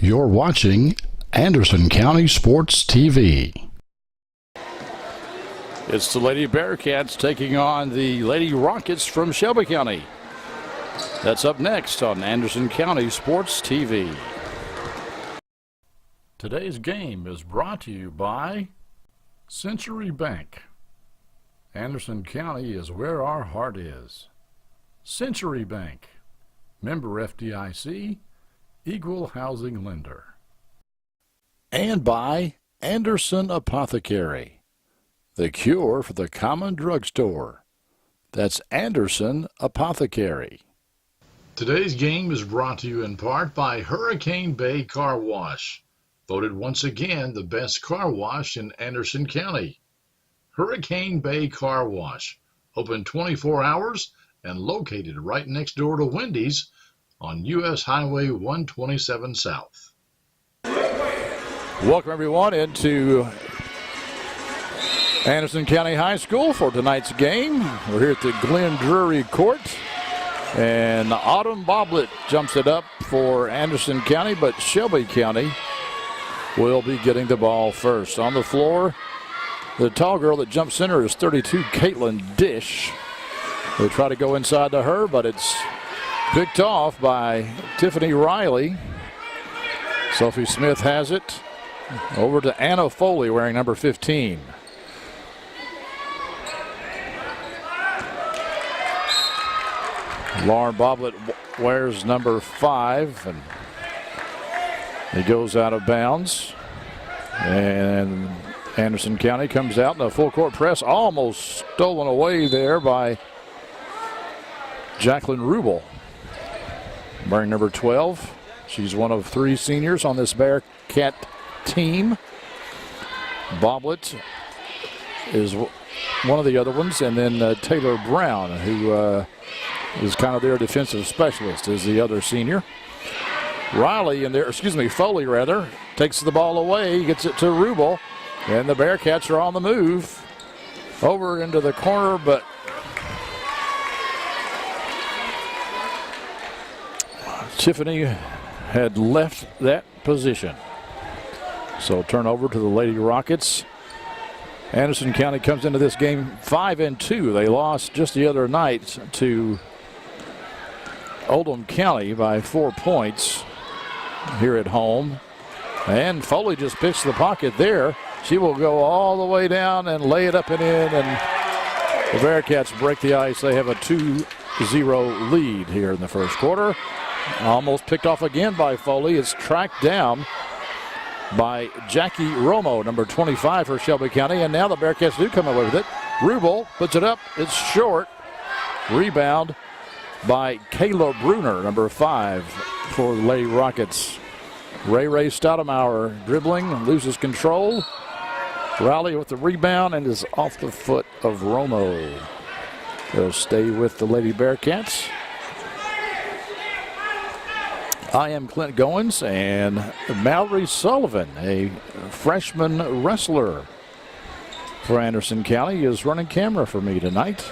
You're watching Anderson County Sports TV. It's the Lady Bearcats taking on the Lady Rockets from Shelby County. That's up next on Anderson County Sports TV. Today's game is brought to you by Century Bank. Anderson County is where our heart is. Century Bank, member FDIC, equal housing lender. And by Anderson Apothecary, the cure for the common drugstore. That's Anderson Apothecary. Today's game is brought to you in part by Hurricane Bay Car Wash, voted once again the best car wash in Anderson County. Hurricane Bay Car Wash, open 24 hours and located right next door to Wendy's on U.S. Highway 127 South. Welcome everyone into Anderson County High School for tonight's game. We're here at the Glen Drury Court, and Autumn Boblet jumps it up for Anderson County, but Shelby County will be getting the ball first. On the floor, the tall girl that jumps center is 32, Caitlin Dish. They try to go inside to her, but it's picked off by Tiffany Riley. Sophie Smith has it. Over to Anna Foley wearing number 15. Lauren Boblet wears number 5, and he goes out of bounds. And Anderson County comes out in a full court press, almost stolen away there by Jacqueline Rubel, wearing number 12. She's one of 3 seniors on this Bearcat team. Boblet is one of the other ones, and then Taylor Brown, who is kind of their defensive specialist, is the other senior. Foley rather, takes the ball away, gets it to Rubel, and the Bearcats are on the move over into the corner, but Tiffany had left that position. So turnover to the Lady Rockets. Anderson County comes into this game 5-2. They lost just the other night to Oldham County by 4 points here at home. And Foley just picks the pocket there. She will go all the way down and lay it up and in, and the Bearcats break the ice. They have a 2-0 lead here in the first quarter. Almost picked off again by Foley. It's tracked down by Jackie Romo, number 25 for Shelby County, and now the Bearcats do come away with it. Rubel puts it up. It's short. Rebound by Kayla Bruner, number 5 for the Lady Rockets. Ray Stoudemauer dribbling, loses control. Rowley with the rebound and is off the foot of Romo. They'll stay with the Lady Bearcats. I am Clint Goins, and Mallory Sullivan, a freshman wrestler for Anderson County, is running camera for me tonight.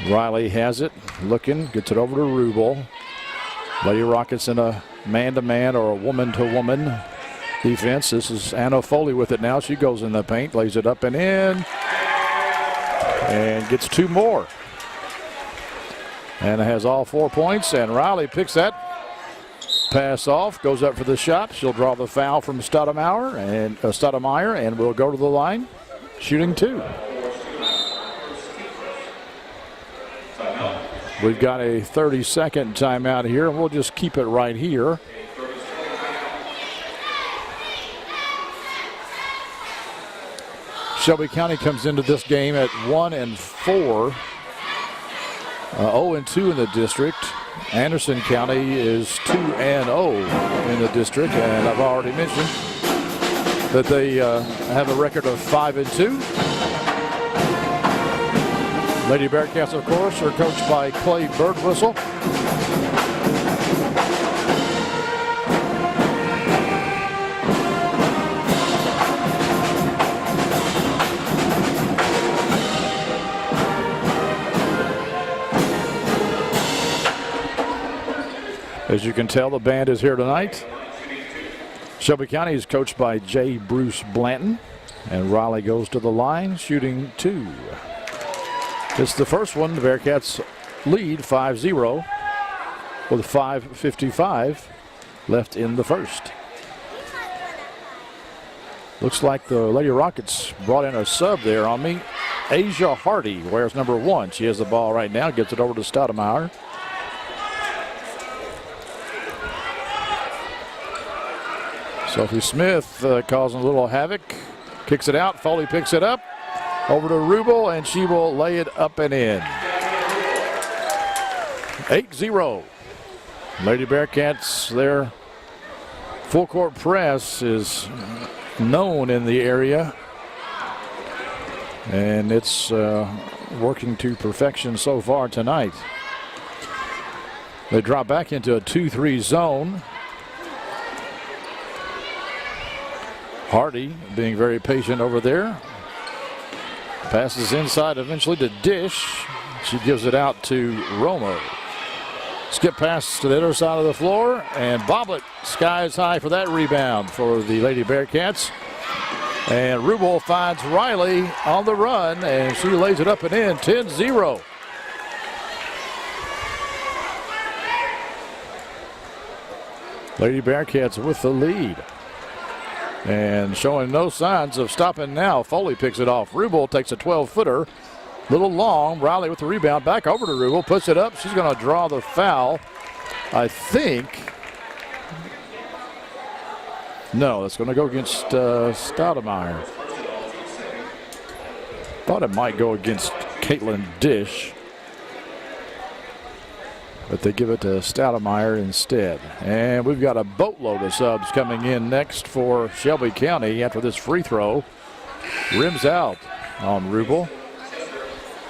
Riley has it, looking, gets it over to Rubel. Lady Rockets in a man-to-man or a woman-to-woman defense. This is Anna Foley with it now. She goes in the paint, lays it up and in, and gets 2 more. And has all 4 points, and Riley picks that pass off, goes up for the shot. She'll draw the foul from Stoudemauer, and will go to the line, shooting 2. We've got a 30-second timeout here, and we'll just keep it right here. Shelby County comes into this game at 1-4. 0-2 in the district. Anderson County is 2-0 in the district, and I've already mentioned that they have a record of 5-2. Lady Bearcats, of course, are coached by Clay Birdwhistle. As you can tell, the band is here tonight. Shelby County is coached by J. Bruce Blanton, and Riley goes to the line, shooting 2. It's the first one. The Bearcats lead 5-0 with 5:55 left in the first. Looks like the Lady Rockets brought in a sub there on me. Asia Hardy wears number 1. She has the ball right now, gets it over to Stoudemire. Sophie Smith causing a little havoc. Kicks it out. Foley picks it up. Over to Rubel, and she will lay it up and in. 8-0. Lady Bearcats, their full court press is known in the area. And it's working to perfection so far tonight. They drop back into a 2-3 zone. Hardy being very patient over there. Passes inside eventually to Dish. She gives it out to Romo. Skip pass to the other side of the floor, and Boblet skies high for that rebound for the Lady Bearcats. And Rubel finds Riley on the run, and she lays it up and in. 10-0. Lady Bearcats with the lead. And showing no signs of stopping now. Foley picks it off. Rubel takes a 12-footer. Little long. Riley with the rebound. Back over to Rubel. Puts it up. She's going to draw the foul. I think. No, that's going to go against Stoudemire. Thought it might go against Caitlin Dish. But they give it to Stoudemire instead. And we've got a boatload of subs coming in next for Shelby County after this free throw. Rims out on Rubel.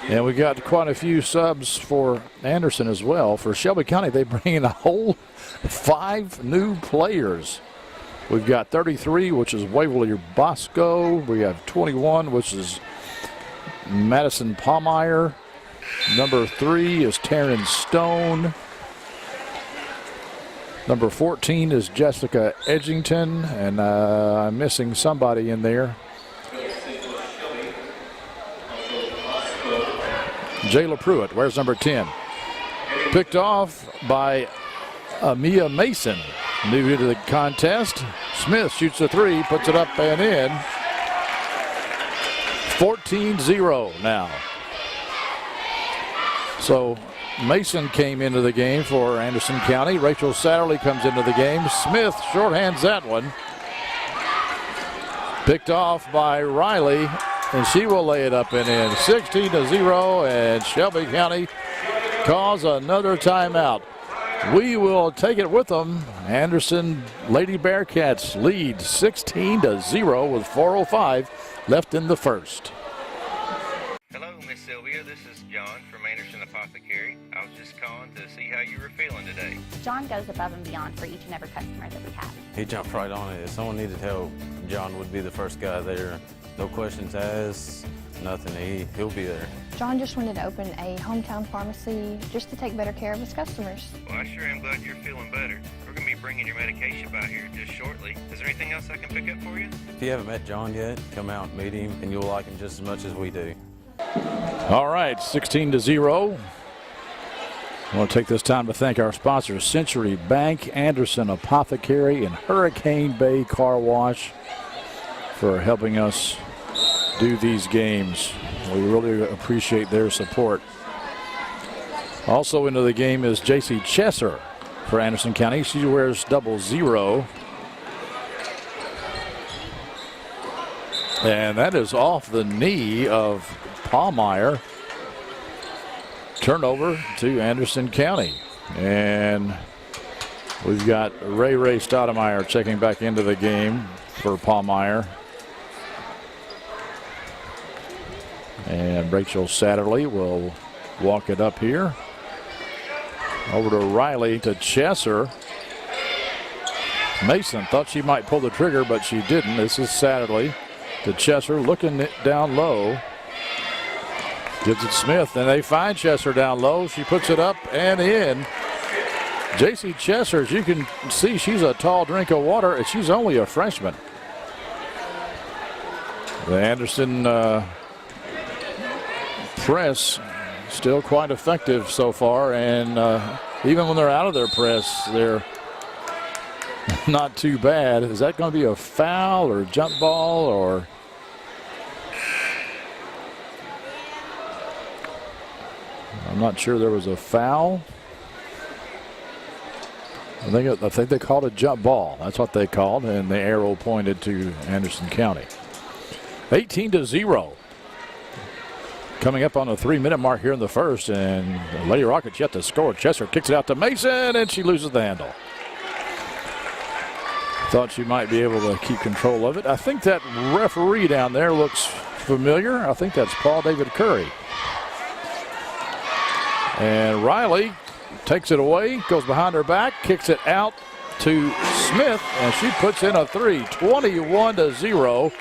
And we got quite a few subs for Anderson as well. For Shelby County, they bring in a whole 5 new players. We've got 33, which is Waverly Bosco. We have 21, which is Madison Palmeyer. Number 3 is Taryn Stone. Number 14 is Jessica Edgington. And I'm missing somebody in there. Jayla Pruitt, where's number 10? Picked off by Amia Mason. New to the contest. Smith shoots a 3, puts it up and in. 14-0 now. So Mason came into the game for Anderson County. Rachel Satterley comes into the game. Smith shorthands that one. Picked off by Riley, and she will lay it up and in. 16-0, and Shelby County calls another timeout. We will take it with them. Anderson Lady Bearcats lead 16-0 with 4:05 left in the first. Hello, Miss Sylvia. This is John from Anderson Apothecary. I was just calling to see how you were feeling today. John goes above and beyond for each and every customer that we have. He jumped right on it. If someone needed help, John would be the first guy there. No questions asked, nothing. He'll be there. John just wanted to open a hometown pharmacy just to take better care of his customers. Well, I sure am glad you're feeling better. We're going to be bringing your medication by here just shortly. Is there anything else I can pick up for you? If you haven't met John yet, come out and meet him, and you'll like him just as much as we do. All right, 16-0. I want to take this time to thank our sponsors, Century Bank, Anderson Apothecary, and Hurricane Bay Car Wash for helping us do these games. We really appreciate their support. Also into the game is J.C. Chesser for Anderson County. She wears 00. And that is off the knee of Palmeyer. Turnover to Anderson County. And we've got Ray Stoudemire checking back into the game for Palmeyer. And Rachel Satterley will walk it up here. Over to Riley to Chesser. Mason thought she might pull the trigger, but she didn't. This is Satterley to Chesser, looking it down low. Gives it Smith, and they find Chesser down low. She puts it up and in. J.C. Chesser, as you can see, she's a tall drink of water, and she's only a freshman. The Anderson press still quite effective so far, and even when they're out of their press, they're not too bad. Is that going to be a foul or jump ball or? I'm not sure there was a foul. I think they called it jump ball. That's what they called, and the arrow pointed to Anderson County. 18-0. Coming up on the 3-minute mark here in the first, and Lady Rockets yet to score. Chesser kicks it out to Mason, and she loses the handle. Thought she might be able to keep control of it. I think that referee down there looks familiar. I think that's Paul David Curry. And Riley takes it away, goes behind her back, kicks it out to Smith, and she puts in a three. 21-0.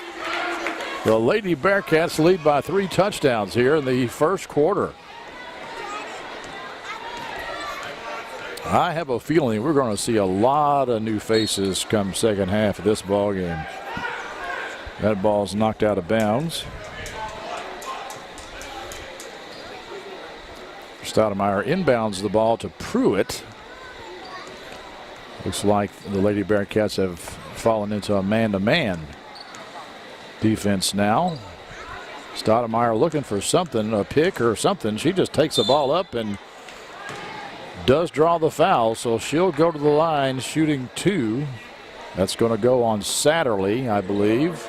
The Lady Bearcats lead by 3 touchdowns here in the first quarter. I have a feeling we're going to see a lot of new faces come second half of this ball game. That ball's knocked out of bounds. Stoudemire inbounds the ball to Pruitt. Looks like the Lady Bearcats have fallen into a man-to-man defense now. Stoudemire looking for something, a pick or something. She just takes the ball up and does draw the foul, so she'll go to the line shooting 2. That's going to go on Satterley, I believe.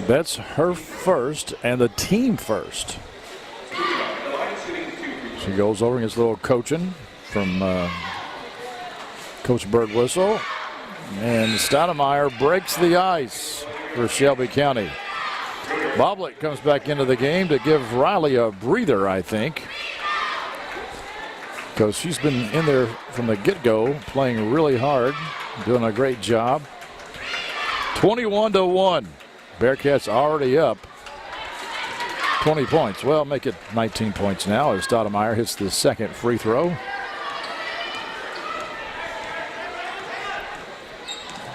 That's her first and the team first. She goes over and gets a little coaching from Coach Birdwhistle. And Stoudemire breaks the ice for Shelby County. Boblet comes back into the game to give Riley a breather, I think, because she's been in there from the get-go, playing really hard, doing a great job. 21-1. Bearcats already up 20 points. Well, make it 19 points now as Stoudemire hits the second free throw.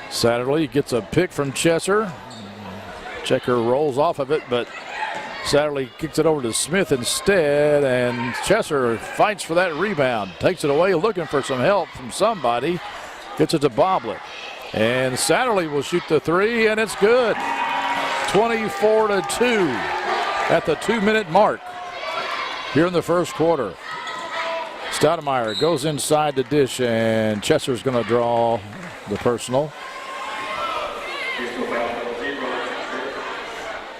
Satterley gets a pick from Chesser. Checker rolls off of it, but Satterley kicks it over to Smith instead, and Chesser fights for that rebound. Takes it away, looking for some help from somebody. Gets it to Boblet. And Satterley will shoot the 3, and it's good. 24-2 at the 2-minute mark here in the first quarter. Stoudemire goes inside the dish, and Chesser's going to draw the personal.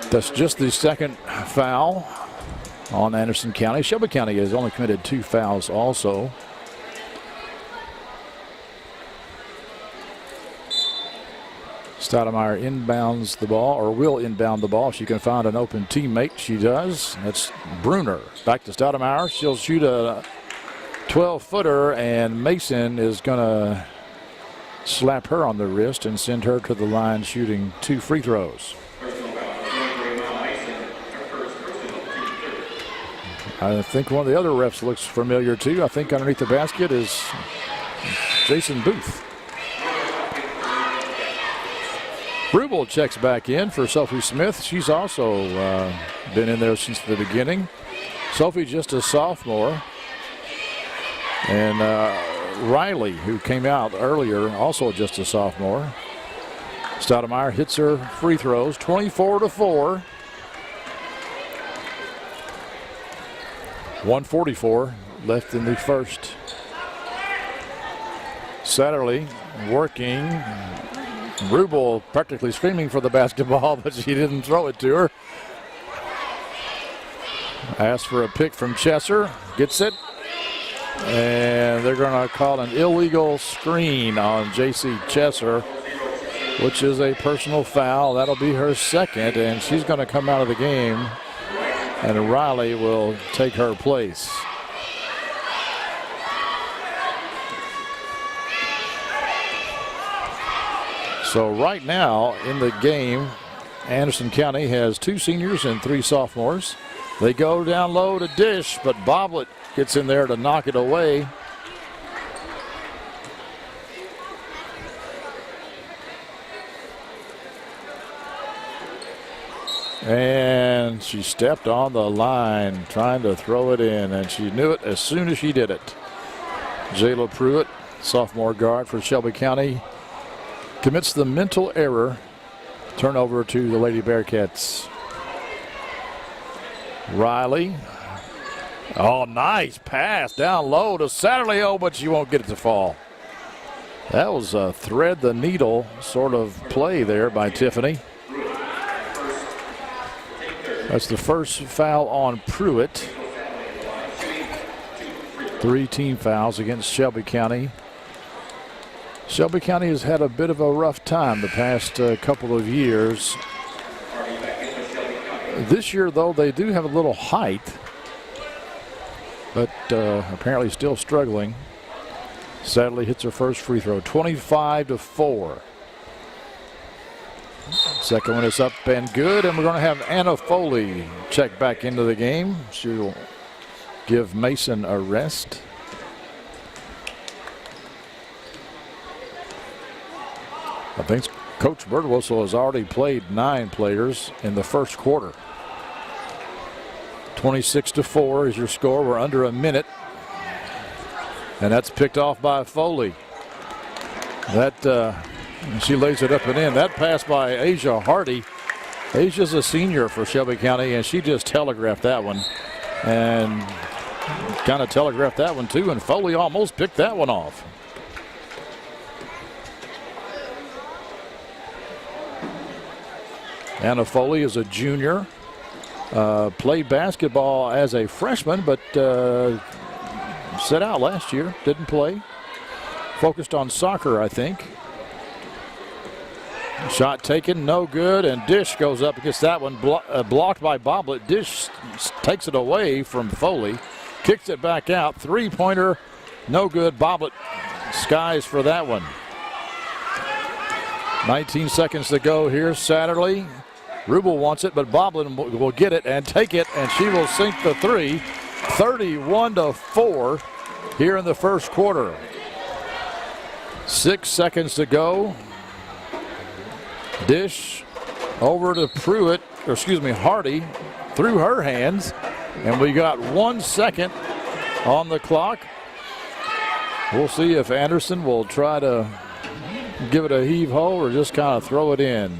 That's just the second foul on Anderson County. Shelby County has only committed 2 fouls also. Stoudemire inbounds the ball, or will inbound the ball. She can find an open teammate. She does. That's Bruner. Back to Stoudemire. She'll shoot a 12-footer, and Mason is going to slap her on the wrist and send her to the line shooting 2 free throws. I think one of the other refs looks familiar too. I think underneath the basket is Jason Booth. Rubel checks back in for Sophie Smith. She's also been in there since the beginning. Sophie just a sophomore. And Riley, who came out earlier, also just a sophomore. Stoudemire hits her free throws, 24-4. 1:44 left in the first. Satterley working. Rubel practically screaming for the basketball, but she didn't throw it to her. Asked for a pick from Chesser. Gets it. And they're going to call an illegal screen on J.C. Chesser, which is a personal foul. That'll be her second, and she's going to come out of the game. And Riley will take her place. So right now in the game, Anderson County has 2 seniors and 3 sophomores. They go down low to dish, but Boblet gets in there to knock it away. And she stepped on the line trying to throw it in, and she knew it as soon as she did it. Jayla Pruitt, sophomore guard for Shelby County, commits the mental error. Turnover to the Lady Bearcats. Riley. Oh, nice pass down low to Satterley, but she won't get it to fall. That was a thread the needle sort of play there by Tiffany. That's the first foul on Pruitt. 3 team fouls against Shelby County. Shelby County has had a bit of a rough time the past couple of years. This year, though, they do have a little height, but apparently still struggling. Sadly hits her first free throw, 25-4. Second one is up and good, and we're going to have Anna Foley check back into the game. She'll give Mason a rest. I think Coach Birdwhistle has already played 9 players in the first quarter. 26-4 is your score. We're under a minute. And that's picked off by Foley. That she lays it up and in. That pass by Asia Hardy. Asia's a senior for Shelby County, and she just telegraphed that one. And kind of telegraphed that one too, and Foley almost picked that one off. Anna Foley is a junior. Played basketball as a freshman, but set out last year. Didn't play. Focused on soccer, I think. Shot taken, no good, and Dish goes up against that one. Blocked by Boblet. Dish takes it away from Foley. Kicks it back out. Three-pointer, no good. Boblet skies for that one. 19 seconds to go here. Satterley. Rubel wants it, but Boblin will get it and take it, and she will sink the 3. 31-4 here in the first quarter. 6 seconds to go. Dish over to Pruitt, or excuse me, Hardy, through her hands, and we got 1 second on the clock. We'll see if Anderson will try to give it a heave-ho or just kind of throw it in.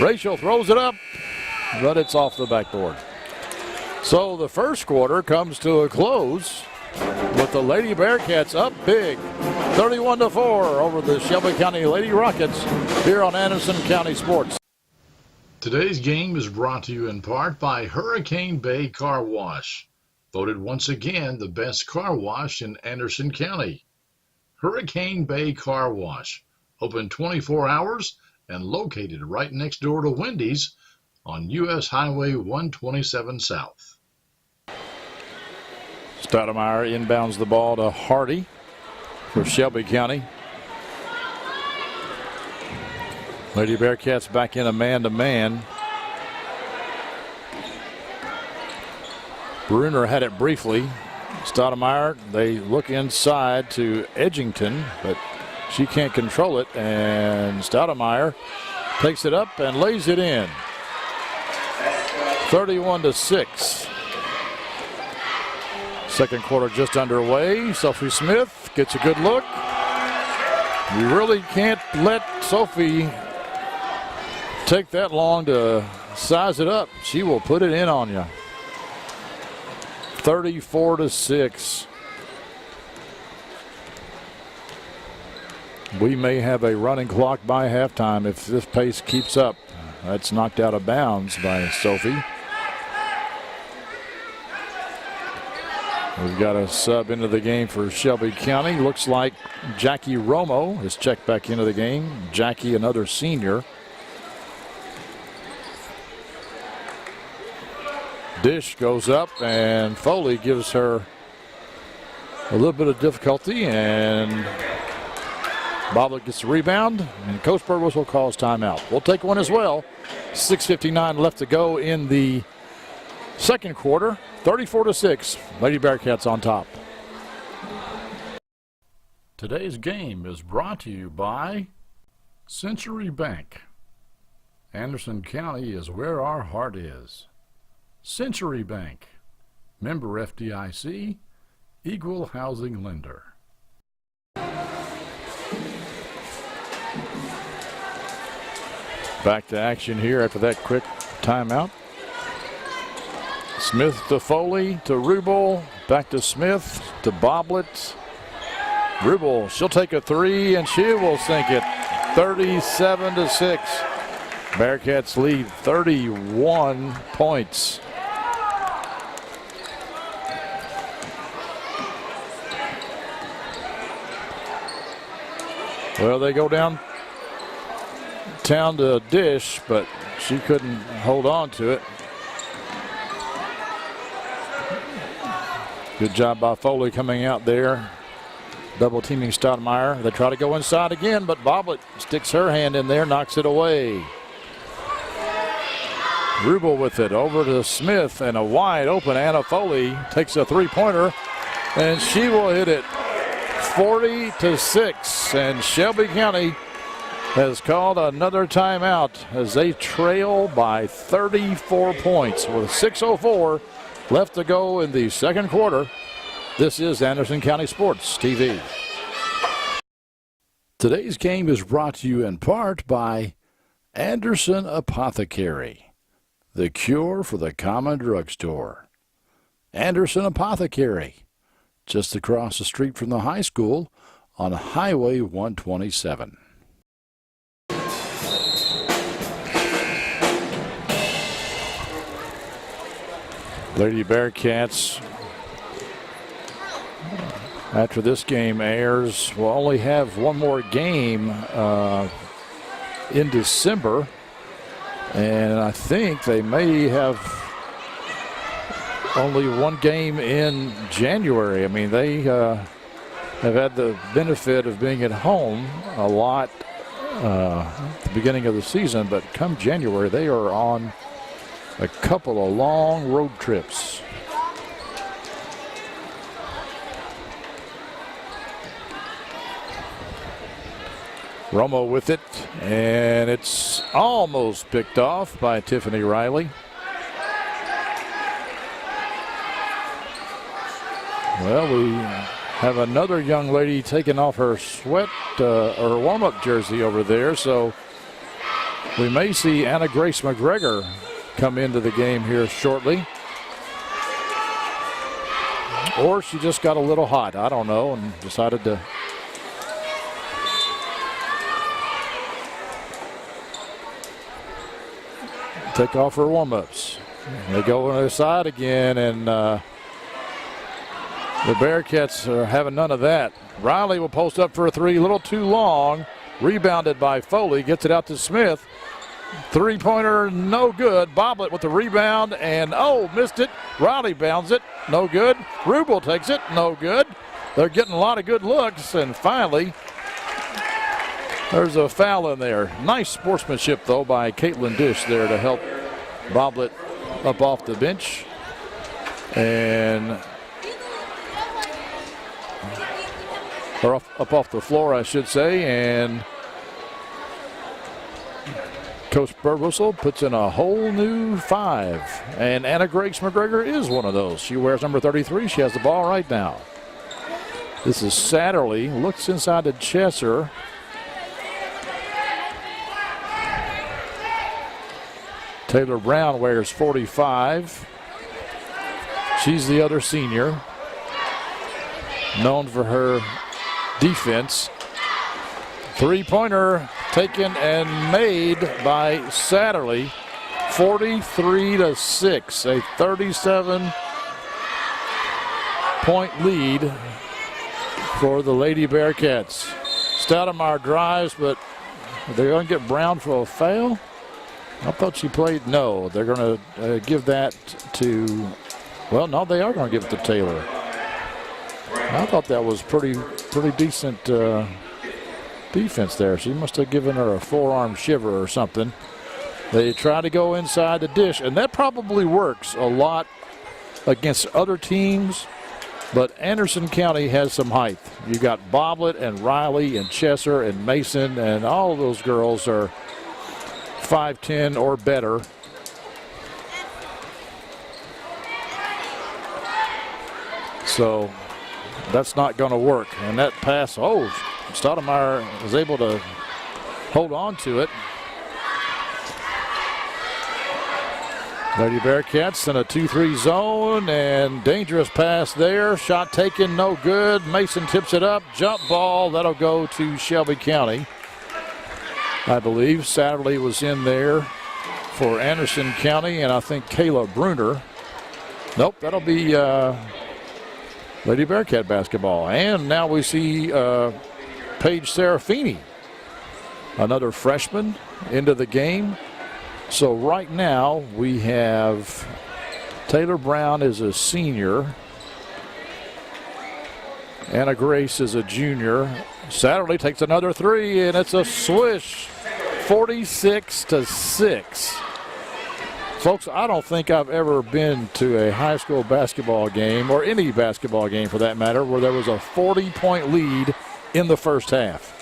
Rachel throws it up, but it's off the backboard. So the first quarter comes to a close with the Lady Bearcats up big, 31-4 over the Shelby County Lady Rockets here on Anderson County Sports. Today's game is brought to you in part by Hurricane Bay Car Wash, voted once again the best car wash in Anderson County. Hurricane Bay Car Wash, open 24 hours and located right next door to Wendy's on U.S. Highway 127 South. Stoudemire inbounds the ball to Hardy for Shelby County. Lady Bearcats back in a man-to-man. Bruner had it briefly. Stoudemire, they look inside to Edgington, but she can't control it, and Stoudemire takes it up and lays it in. 31-6. Second quarter just underway. Sophie Smith gets a good look. You really can't let Sophie take that long to size it up. She will put it in on you. 34-6. We may have a running clock by halftime if this pace keeps up. That's knocked out of bounds by Sophie. We've got a sub into the game for Shelby County. Looks like Jackie Romo is checked back into the game. Jackie, another senior. Dish goes up, and Foley gives her a little bit of difficulty, and Boblet gets the rebound, and Coach Birdwhistle calls timeout. We'll take one as well. 6:59 left to go in the second quarter. 34-6. Lady Bearcats on top. Today's game is brought to you by Century Bank, Anderson County is where our heart is. Century Bank, member FDIC, equal housing lender. Back to action here after that quick timeout. Smith to Foley to Rubel, back to Smith to Boblet. Rubel, she'll take a three and she will sink it. 37-6. Bearcats lead 31 points. Well, they go down town to a dish, but she couldn't hold on to it. Good job by Foley coming out there. Double teaming Stoudemire. They try to go inside again, but Boblet sticks her hand in there, knocks it away. Rubel with it over to Smith, and a wide open Anna Foley takes a three-pointer, and she will hit it 40-6. And Shelby County has called another timeout as they trail by 34 points with 6:04 left to go in the second quarter. This is Anderson County Sports TV. Today's game is brought to you in part by Anderson Apothecary, the cure for the common drugstore. Anderson Apothecary, just across the street from the high school on Highway 127. Lady Bearcats, after this game airs, will only have one more game in December, and I think they may have only one game in January. I mean, they have had the benefit of being at home a lot at the beginning of the season, but come January, they are on a couple of long road trips. Romo with it, and it's almost picked off by Tiffany Riley. Well, we have another young lady taking off her sweat or warm-up jersey over there, so we may see Anna Grace McGregor come into the game here shortly. Or she just got a little hot, I don't know, and decided to take off her warm-ups. They go on their side again, and the Bearcats are having none of that. Riley will post up for a three, a little too long. Rebounded by Foley, gets it out to Smith. Three-pointer, no good. Boblet with the rebound, and missed it. Riley bounds it, no good. Rubel takes it, no good. They're getting a lot of good looks, and finally, there's a foul in there. Nice sportsmanship, though, by Caitlin Dish there to help Boblet up off the bench. And or up off the floor, I should say, and Coach Burwhistle puts in a whole new 5. And Anna Grace McGregor is one of those. She wears number 33. She has the ball right now. This is Satterley. Looks inside to Chesser. Taylor Brown wears 45. She's the other senior, known for her defense. Three-pointer taken and made by Satterley. 43-6, a 37-point lead for the Lady Bearcats. Stoudemire drives, but they're going to get Brown for a foul. I thought she played. No, they're going to give that to. Well, no, they are going to give it to Taylor. I thought that was pretty decent defense there. She must have given her a forearm shiver or something. They try to go inside the dish, and that probably works a lot against other teams, but Anderson County has some height. You got Boblet and Riley and Chesser and Mason, and all of those girls are 5'10" or better. So that's not going to work. And that pass, Stoudemire was able to hold on to it. Lady Bearcats in a 2-3 zone, and dangerous pass there. Shot taken, no good. Mason tips it up. Jump ball, that'll go to Shelby County, I believe. Satterley was in there for Anderson County, and I think Kayla Bruner. Nope, that'll be Lady Bearcat basketball. And now we see Paige Serafini, another freshman, into the game. So right now we have Taylor Brown is a senior. Anna Grace is a junior. Satterley takes another three, and it's a swish, 46-6. Folks, I don't think I've ever been to a high school basketball game, or any basketball game for that matter, where there was a 40-point lead in the first half.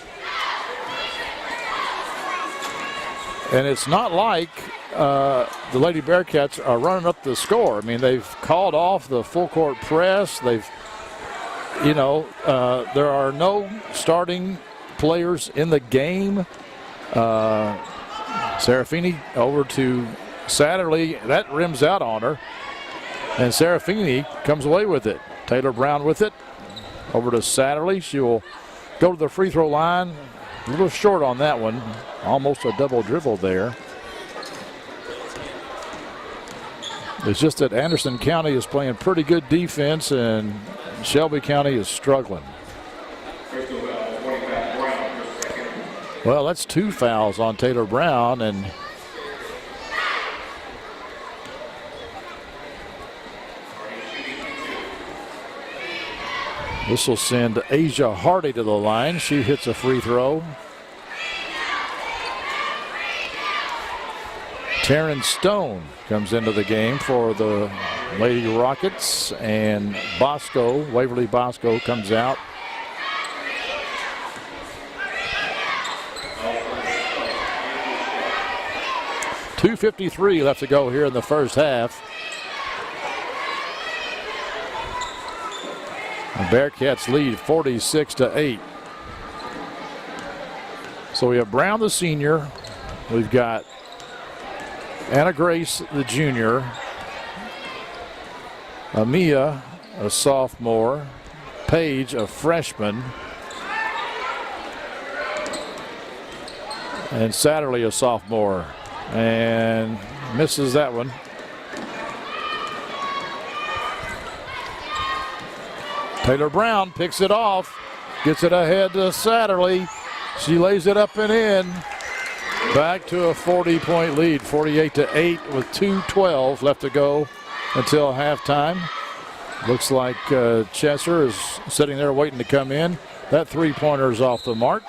And it's not like the Lady Bearcats are running up the score. I mean, they've called off the full court press. There are no starting players in the game. Serafini over to Satterley. That rims out on her. And Serafini comes away with it. Taylor Brown with it. Over to Satterley. She will go to the free throw line. A little short on that one. Almost a double dribble there. It's just that Anderson County is playing pretty good defense and Shelby County is struggling. Well, that's 2 fouls on Taylor Brown, and this will send Asia Hardy to the line. She hits a free throw. Taryn Stone comes into the game for the Lady Rockets, and Waverly Bosco comes out. .253 left to go here in the first half. The Bearcats lead 46-8. So we have Brown, the senior. We've got Anna Grace, the junior. Amia, a sophomore. Paige, a freshman. And Satterley, a sophomore. And misses that one. Taylor Brown picks it off. Gets it ahead to Satterley. She lays it up and in. Back to a 40-point lead, 48-8 with 2:12 left to go until halftime. Looks like Chesser is sitting there waiting to come in. That three-pointer is off the mark.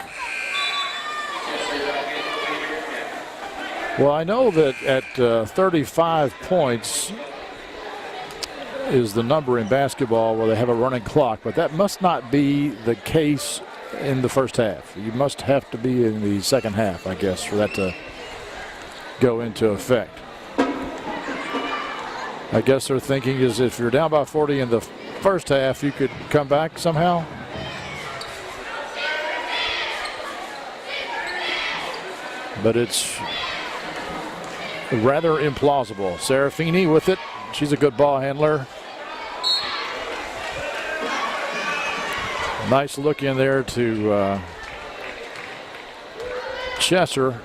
Well, I know that at 35 points is the number in basketball where they have a running clock, but that must not be the case in the first half. You must have to be in the second half, I guess, for that to go into effect. I guess their thinking is if you're down by 40 in the first half, you could come back somehow. But it's rather implausible. Serafini with it. She's a good ball handler. Nice look in there to Chesser,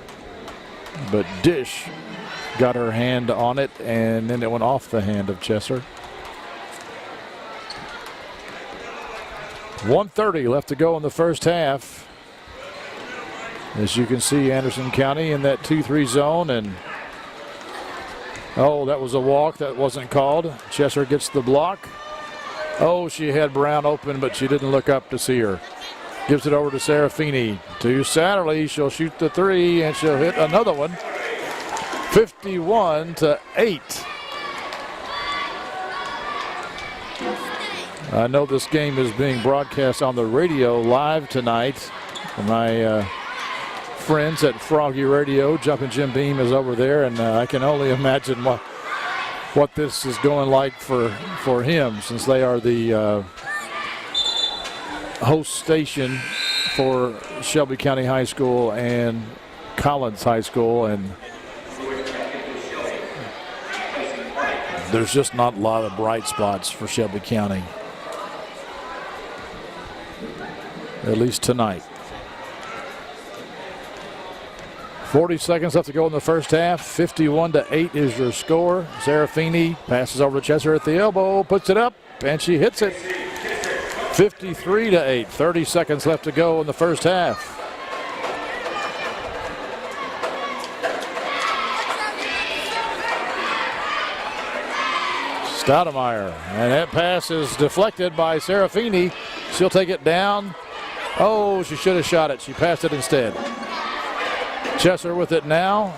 but Dish got her hand on it, and then it went off the hand of Chesser. 1:30 left to go in the first half. As you can see, Anderson County in that 2-3 zone, and that was a walk. That wasn't called. Chesser gets the block. She had Brown open, but she didn't look up to see her. Gives it over to Serafini. To Satterley. She'll shoot the three, and she'll hit another one. 51-8. I know this game is being broadcast on the radio live tonight. My friends at Froggy Radio. Jumpin' Jim Beam is over there, and I can only imagine what this is going like for him, since they are the host station for Shelby County High School and Collins High School, and there's just not a lot of bright spots for Shelby County, at least tonight. 40 seconds left to go in the first half. 51-8 is your score. Serafini passes over to Chester at the elbow, puts it up, and she hits it. 53-8. 30 seconds left to go in the first half. Stoudemire, and that pass is deflected by Serafini. She'll take it down. Oh, she should have shot it. She passed it instead. Chesser with it now.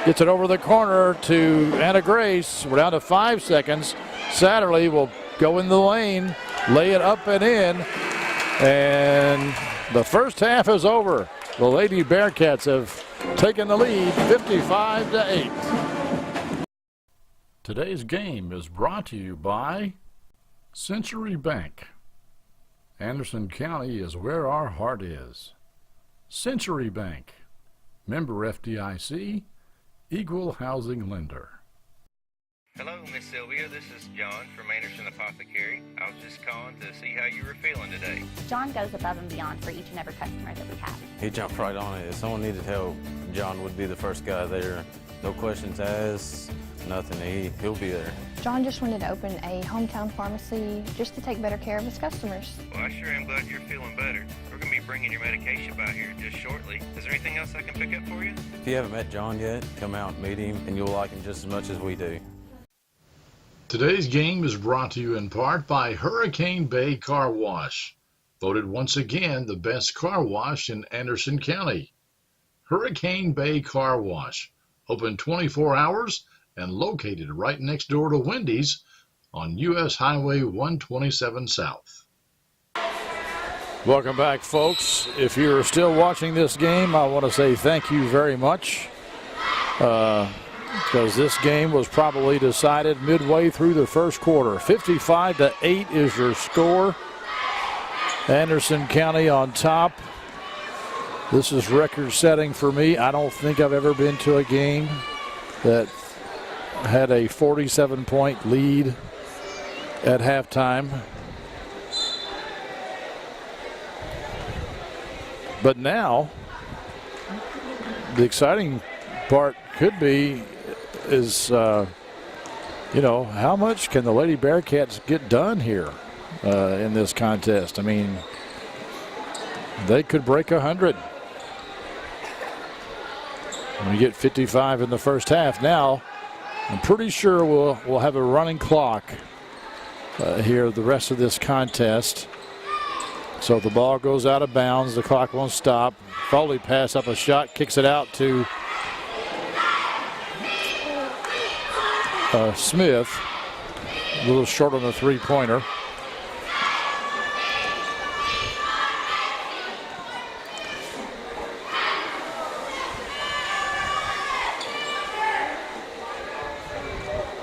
Gets it over the corner to Anna Grace. We're down to 5 seconds. Satterley will go in the lane, lay it up and in, and the first half is over. The Lady Bearcats have taken the lead, 55-8. Today's game is brought to you by Century Bank. Anderson County is where our heart is. Century Bank, member FDIC, equal housing lender. Hello, Miss Sylvia. This is John from Anderson Apothecary. I was just calling to see how you were feeling today. John goes above and beyond for each and every customer that we have. He jumped right on it. If someone needed help, John would be the first guy there. No questions asked, nothing. He'll be there. John just wanted to open a hometown pharmacy just to take better care of his customers. Well, I sure am glad you're feeling better. We're going to be bringing your medication by here just shortly. Is there anything else I can pick up for you? If you haven't met John yet, come out and meet him, and you'll like him just as much as we do. Today's game is brought to you in part by Hurricane Bay Car Wash, voted once again the best car wash in Anderson County. Hurricane Bay Car Wash, open 24 hours and located right next door to Wendy's on U.S. Highway 127 South. Welcome back, folks. If you're still watching this game, I want to say thank you very much, because this game was probably decided midway through the first quarter. 55-8 is your score. Anderson County on top. This is record-setting for me. I don't think I've ever been to a game that had a 47-point lead at halftime. But now, the exciting part could be is, how much can the Lady Bearcats get done here in this contest? I mean, they could break 100. When you get 55 in the first half, now I'm pretty sure we'll have a running clock here the rest of this contest. So if the ball goes out of bounds, the clock won't stop. Foley pass up a shot, kicks it out to Smith. A little short on the three-pointer.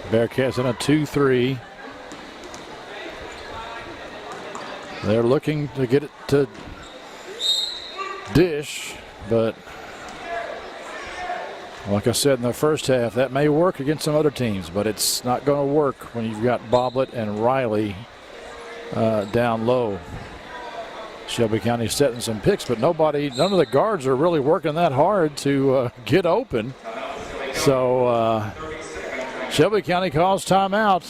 Bearcats in a 2-3. They're looking to get it to dish, but like I said in the first half, that may work against some other teams, but it's not going to work when you've got Boblet and Riley down low. Shelby County setting some picks, but none of the guards are really working that hard to get open. So Shelby County calls timeout.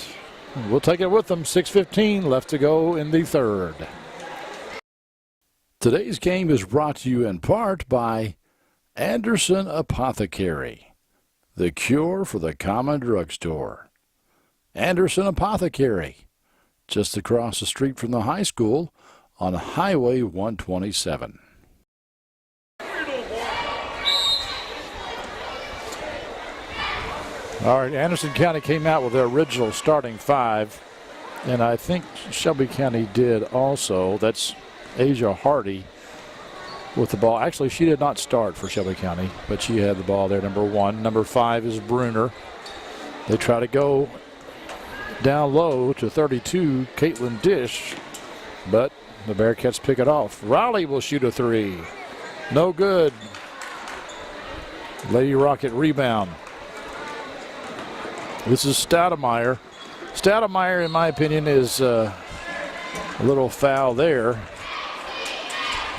We'll take it with them. 6:15 left to go in the third. Today's game is brought to you in part by Anderson Apothecary, the cure for the common drugstore. Anderson Apothecary, just across the street from the high school on Highway 127. All right, Anderson County came out with their original starting five, and I think Shelby County did also. That's Asia Hardy with the ball. Actually, she did not start for Shelby County, but she had the ball there, number 1. Number 5 is Bruner. They try to go down low to 32, Caitlin Dish, but the Bearcats pick it off. Riley will shoot a 3. No good. Lady Rocket rebound. This is Stoudemire. Stoudemire, in my opinion, is a little foul there.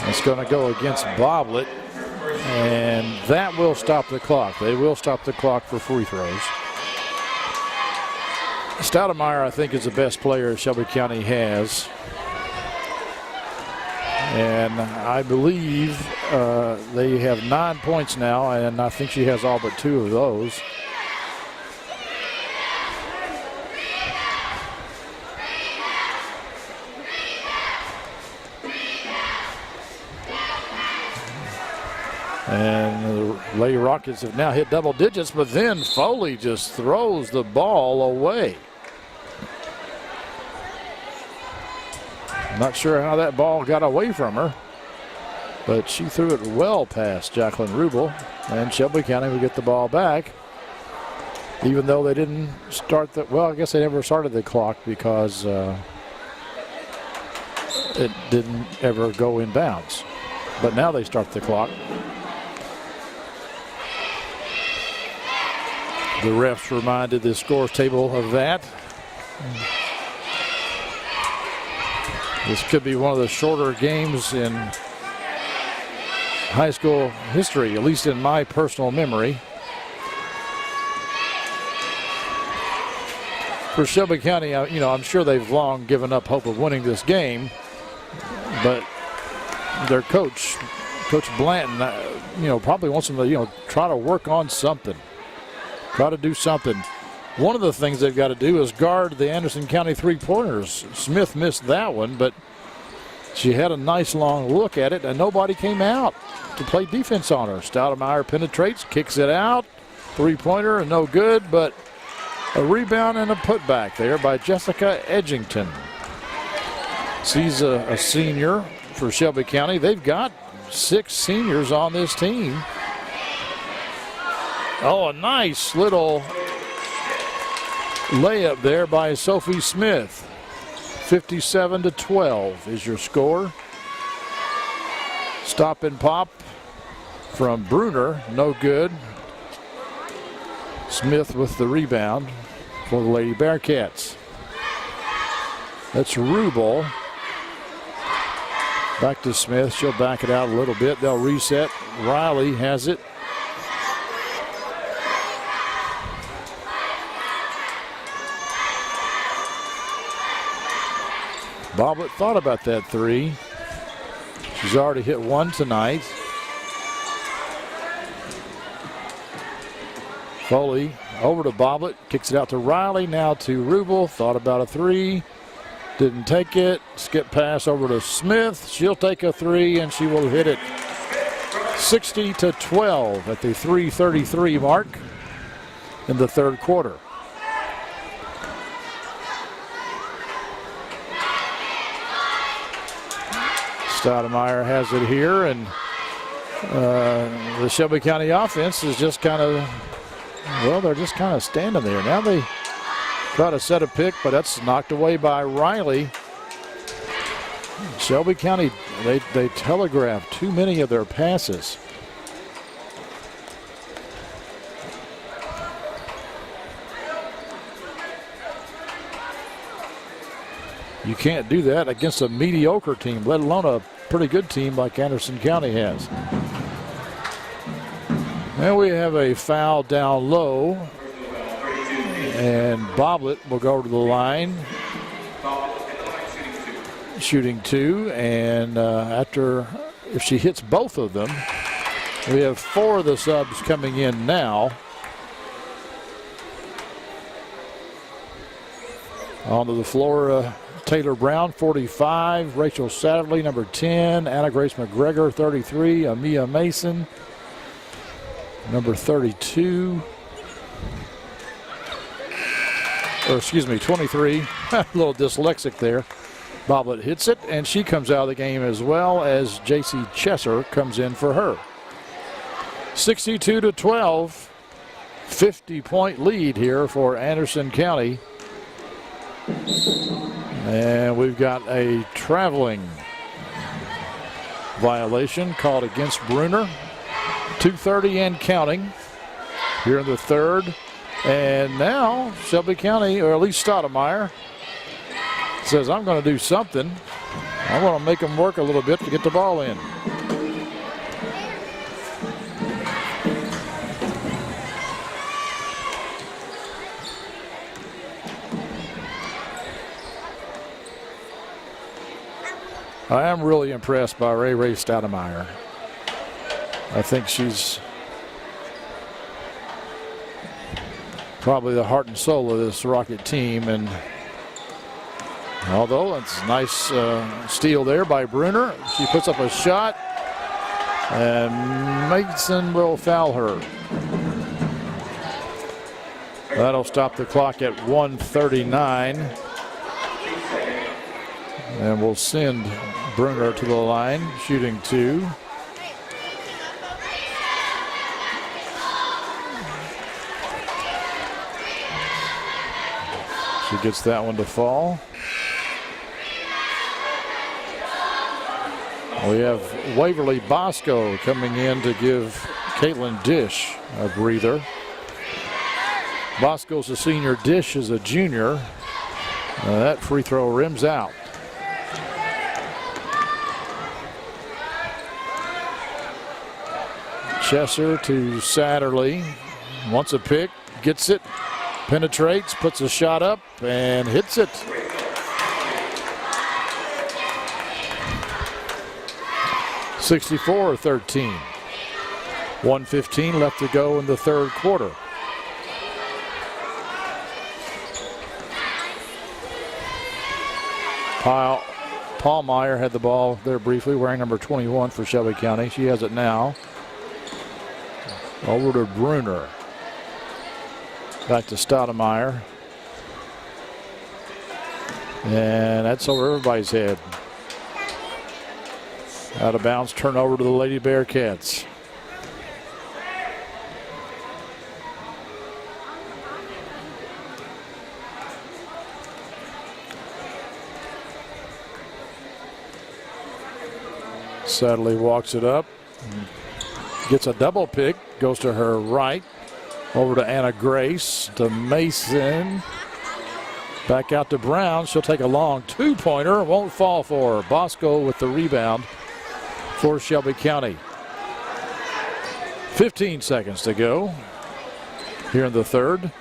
It's going to go against Boblet, and that will stop the clock. They will stop the clock for free throws. Stoudemire, I think, is the best player Shelby County has. And I believe they have 9 points now, and I think she has all but 2 of those. And the Lady Rockets have now hit double digits, but then Foley just throws the ball away. I'm not sure how that ball got away from her, but she threw it well past Jacqueline Rubel, and Shelby County will get the ball back, even though they didn't start the, well, I guess they never started the clock because it didn't ever go in bounds. But now they start the clock. The refs reminded the scores table of that. This could be one of the shorter games in high school history, at least in my personal memory. For Shelby County, you know, I'm sure they've long given up hope of winning this game, but their coach, Coach Blanton, you know, probably wants them to, you know, try to work on something. Try to do something. One of the things they've got to do is guard the Anderson County three-pointers. Smith missed that one, but she had a nice long look at it, and nobody came out to play defense on her. Stoudemire penetrates, kicks it out. Three-pointer, and no good, but a rebound and a putback there by Jessica Edgington. She's a senior for Shelby County. They've got 6 seniors on this team. Oh, a nice little layup there by Sophie Smith. 57-12 is your score. Stop and pop from Bruner, no good. Smith with the rebound for the Lady Bearcats. That's Rubel. Back to Smith. She'll back it out a little bit. They'll reset. Riley has it. Boblet thought about that 3. She's already hit 1 tonight. Foley over to Boblet, kicks it out to Riley, now to Rubel. Thought about a 3, didn't take it. Skip pass over to Smith. She'll take a 3 and she will hit it. 60-12 at the 3:33 mark in the third quarter. Stoudemire has it here, and the Shelby County offense is just kind of, well, they're just kind of standing there. Now they try to set a pick, but that's knocked away by Riley. Shelby County, they telegraph too many of their passes. You can't do that against a mediocre team, let alone a pretty good team like Anderson County has. And we have a foul down low, and Boblet will go to the line, shooting 2, and if she hits both of them, we have 4 of the subs coming in now. Onto the floor, Taylor Brown, 45. Rachel Satterley, number 10. Anna Grace McGregor, 33. Amia Mason, number 32. Or excuse me, 23. A little dyslexic there. Boblet hits it, and she comes out of the game as well as J.C. Chesser comes in for her. 62-12, 50-point lead here for Anderson County. And we've got a traveling violation called against Bruner. 2:30 and counting here in the third. And now Shelby County, or at least Stoudemire, says, I'm going to do something. I'm going to make them work a little bit to get the ball in. I am really impressed by Ray Stoudemire. I think she's probably the heart and soul of this Rocket team. And although it's a nice steal there by Bruner, she puts up a shot, and Mason will foul her. That'll stop the clock at 1:39. And we'll send Bruner to the line, shooting 2. She gets that one to fall. We have Waverly Bosco coming in to give Caitlin Dish a breather. Bosco's a senior, Dish is a junior. That free throw rims out. Chesser to Satterley. Wants a pick, gets it, penetrates, puts a shot up, and hits it. (64-13). 1:15 left to go in the third quarter. Paul Meyer had the ball there briefly, wearing number 21 for Shelby County. She has it now. Over to Bruner. Back to Stoudemire. And that's over everybody's head. Out of bounds, turnover to the Lady Bearcats. Sadly walks it up. Gets a double pick. Goes to her right. Over to Anna Grace. To Mason. Back out to Brown. She'll take a long two-pointer. Won't fall for her. Bosco with the rebound for Shelby County. 15 seconds to go here in the third.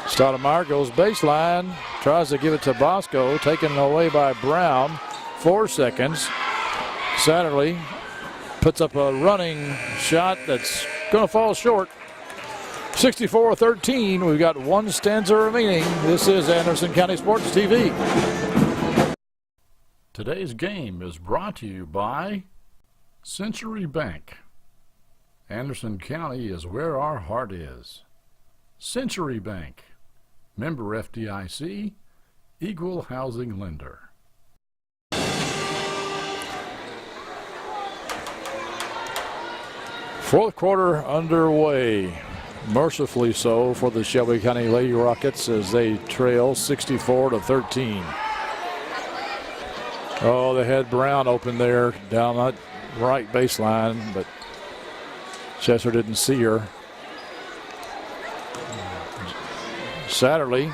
Stoudemire goes baseline. Tries to give it to Bosco. Taken away by Brown. 4 seconds. Satterley puts up a running shot that's going to fall short. 64-13. We've got one stanza remaining. This is Anderson County Sports TV. Today's game is brought to you by Century Bank. Anderson County is where our heart is. Century Bank. Member FDIC. Equal housing lender. Fourth quarter underway. Mercifully so for the Shelby County Lady Rockets as they trail 64-13. Oh, they had Brown open there down that right baseline, but Chesser didn't see her. Satterley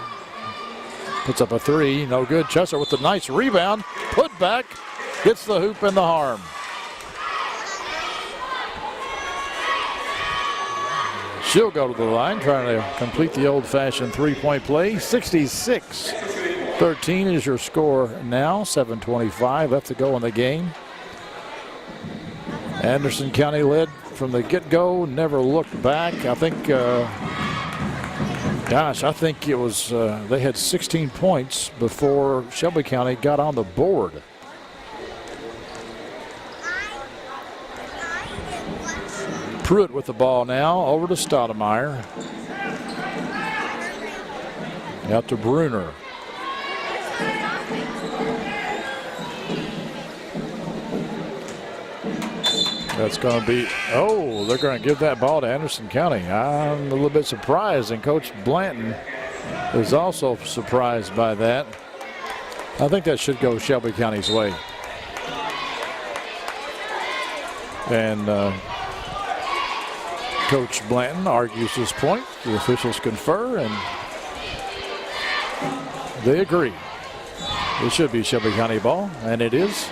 puts up a three, no good. Chesser with a nice rebound, put back, gets the hoop and the harm. She'll go to the line, trying to complete the old-fashioned three-point play. 66-13 is your score now. 7:25 left to go in the game. Anderson County led from the get-go, never looked back. I think, I think it was, they had 16 points before Shelby County got on the board. Pruitt with the ball now, over to Stoudemire. Out to Bruner. That's going to be, oh, they're going to give that ball to Anderson County. I'm a little bit surprised, and Coach Blanton is also surprised by that. I think that should go Shelby County's way. And Coach Blanton argues his point. The officials confer, and they agree. It should be Shelby County ball, and it is.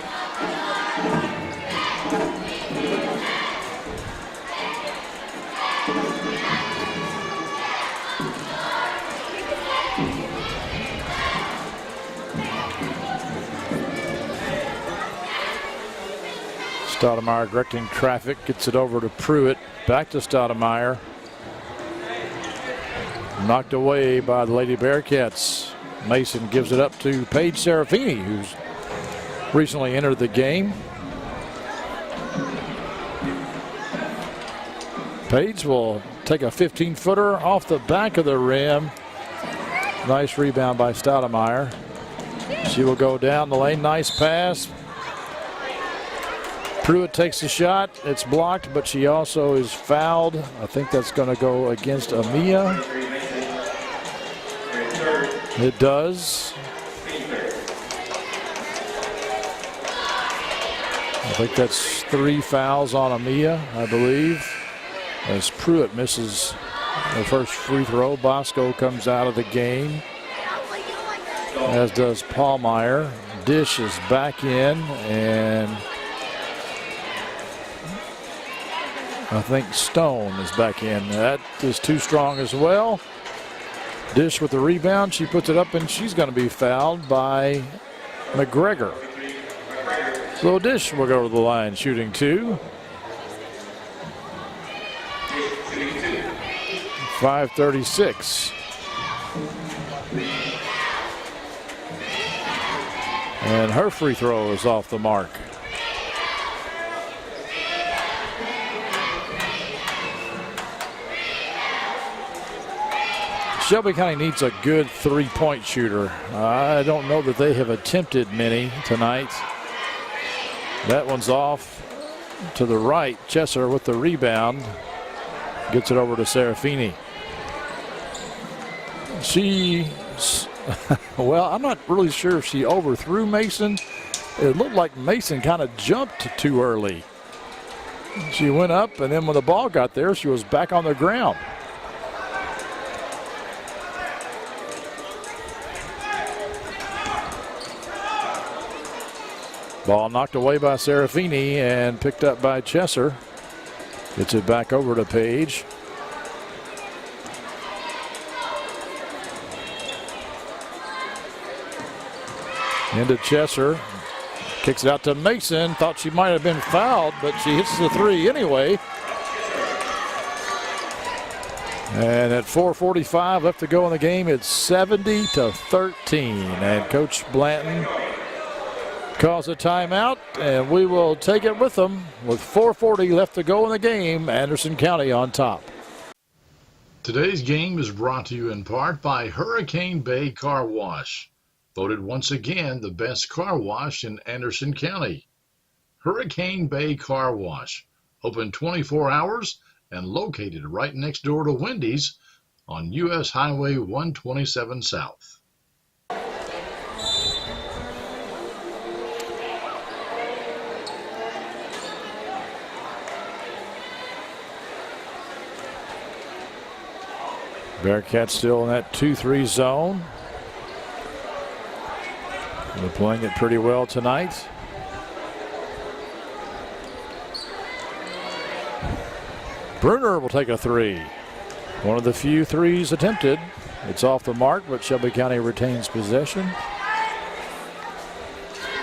Stoudemire directing traffic, gets it over to Pruitt, back to Stoudemire. Knocked away by the Lady Bearcats. Mason gives it up to Paige Serafini, who's recently entered the game. Paige will take a 15-footer off the back of the rim. Nice rebound by Stoudemire. She will go down the lane, nice pass. Pruitt takes the shot. It's blocked, but she also is fouled. I think that's going to go against Amia. It does. I think that's 3 fouls on Amia, I believe. As Pruitt misses the first free throw, Bosco comes out of the game, as does Paulmeyer. Dish is back in, and I think Stone is back in. That is too strong as well. Dish with the rebound. She puts it up, and she's going to be fouled by McGregor. So Dish will go to the line shooting 2. 5:36. And her free throw is off the mark. Shelby County needs a good three-point shooter. I don't know that they have attempted many tonight. That one's off to the right. Chesser with the rebound. Gets it over to Serafini. Well, I'm not really sure if she overthrew Mason. It looked like Mason kind of jumped too early. She went up, and then when the ball got there, she was back on the ground. Ball knocked away by Serafini and picked up by Chesser. Gets it back over to Page. Into Chesser. Kicks it out to Mason. Thought she might have been fouled, but she hits the 3 anyway. And at 4:45 left to go in the game, it's 70-13. And Coach Blanton calls a timeout, and we will take it with them. With 4:40 left to go in the game, Anderson County on top. Today's game is brought to you in part by Hurricane Bay Car Wash. Voted once again the best car wash in Anderson County. Hurricane Bay Car Wash, open 24 hours and located right next door to Wendy's on U.S. Highway 127 South. Bearcats still in that 2-3 zone. They're playing it pretty well tonight. Bruner will take a 3. One of the few threes attempted. It's off the mark, but Shelby County retains possession.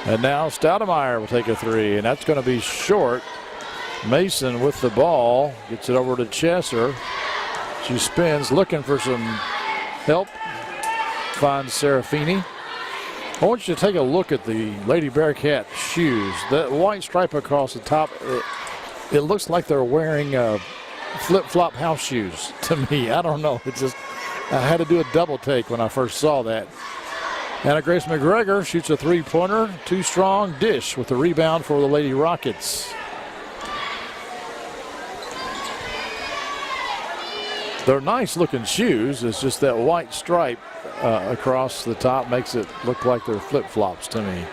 And now Stoudemire will take a 3, and that's going to be short. Mason with the ball, gets it over to Chesser. She spins, looking for some help. Finds Serafini. I want you to take a look at the Lady Bearcat shoes. That white stripe across the top, it looks like they're wearing flip-flop house shoes to me. I don't know. It's just, I had to do a double take when I first saw that. Anna Grace McGregor shoots a 3-pointer. Too strong. Dish with the rebound for the Lady Rockets. They're nice looking shoes. It's just that white stripe across the top makes it look like they're flip-flops to me.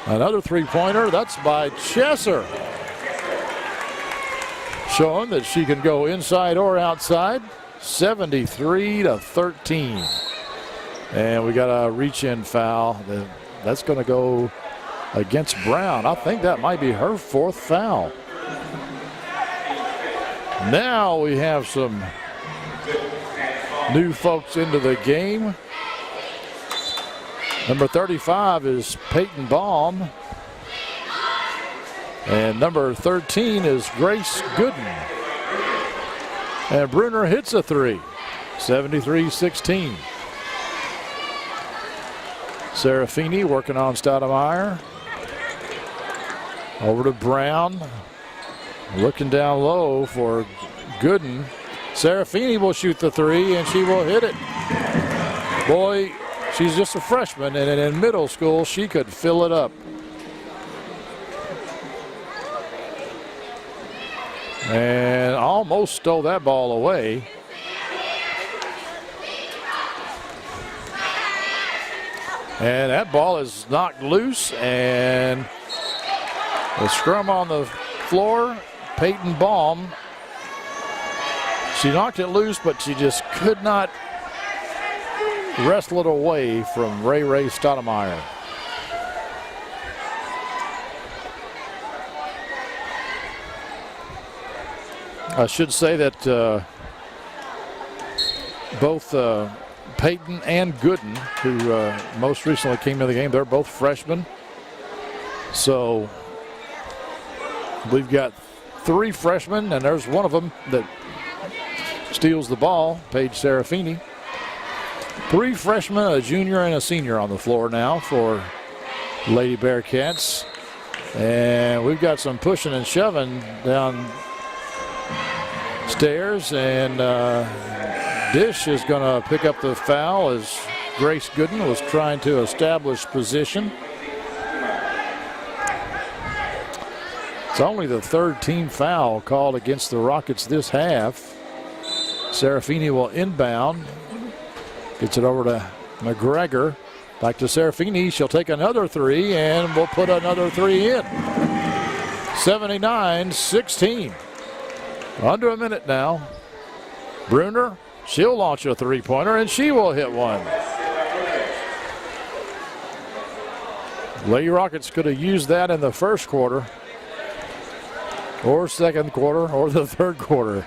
Another three-pointer. That's by Chesser. Showing that she can go inside or outside. 73-13. And we got a reach-in foul. That's going to go against Brown. I think that might be her fourth foul. Now we have some new folks into the game. Number 35 is Peyton Baum. And number 13 is Grace Gooden. And Bruner hits a three. 73-16. Serafini working on Stoudemire. Over to Brown. Looking down low for Gooden. Serafini will shoot the three, and she will hit it. Boy, she's just a freshman, and in middle school, she could fill it up. And almost stole that ball away. And that ball is knocked loose, and the scrum on the floor. Peyton Baum, she knocked it loose, but she just could not wrestle it away from Ray Stoudemire. I should say that both Peyton and Gooden, who most recently came into the game, they're both freshmen. So we've got three freshmen, and there's one of them that steals the ball, Paige Serafini. Three freshmen, a junior, and a senior on the floor now for Lady Bearcats. And we've got some pushing and shoving down stairs, and Dish is going to pick up the foul as Grace Gooden was trying to establish position. It's only the third team foul called against the Rockets this half. Serafini will inbound. Gets it over to McGregor. Back to Serafini. She'll take another three, and we'll put another three in. 79-16. Under a minute now. Bruner, she'll launch a three-pointer, and she will hit one. Lady Rockets could have used that in the first quarter, or second quarter, or the third quarter.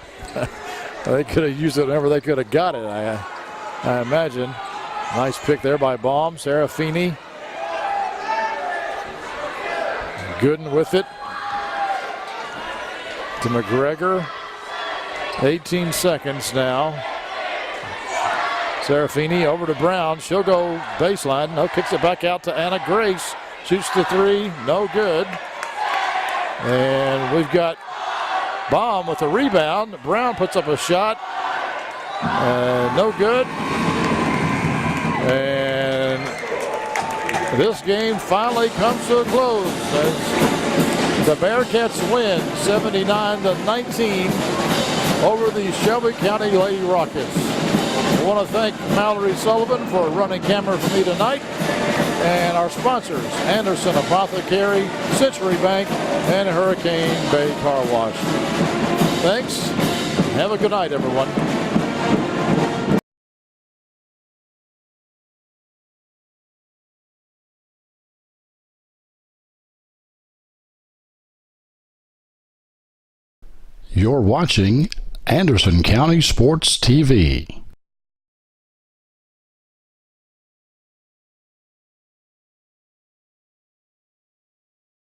They could have used it whenever they could have got it, I imagine. Nice pick there by Baum. Serafini. Gooden with it. To McGregor. 18 seconds now. Serafini over to Brown. She'll go baseline. No, kicks it back out to Anna Grace. Shoots the three. No good. And we've got Baum with a rebound. Brown puts up a shot. No good. And this game finally comes to a close as the Bearcats win 79-19 over the Shelby County Lady Rockets. I want to thank Mallory Sullivan for running camera for me tonight, and our sponsors, Anderson Apothecary, Century Bank, and Hurricane Bay Car Wash. Thanks. Have a good night, everyone. You're watching Anderson County Sports TV.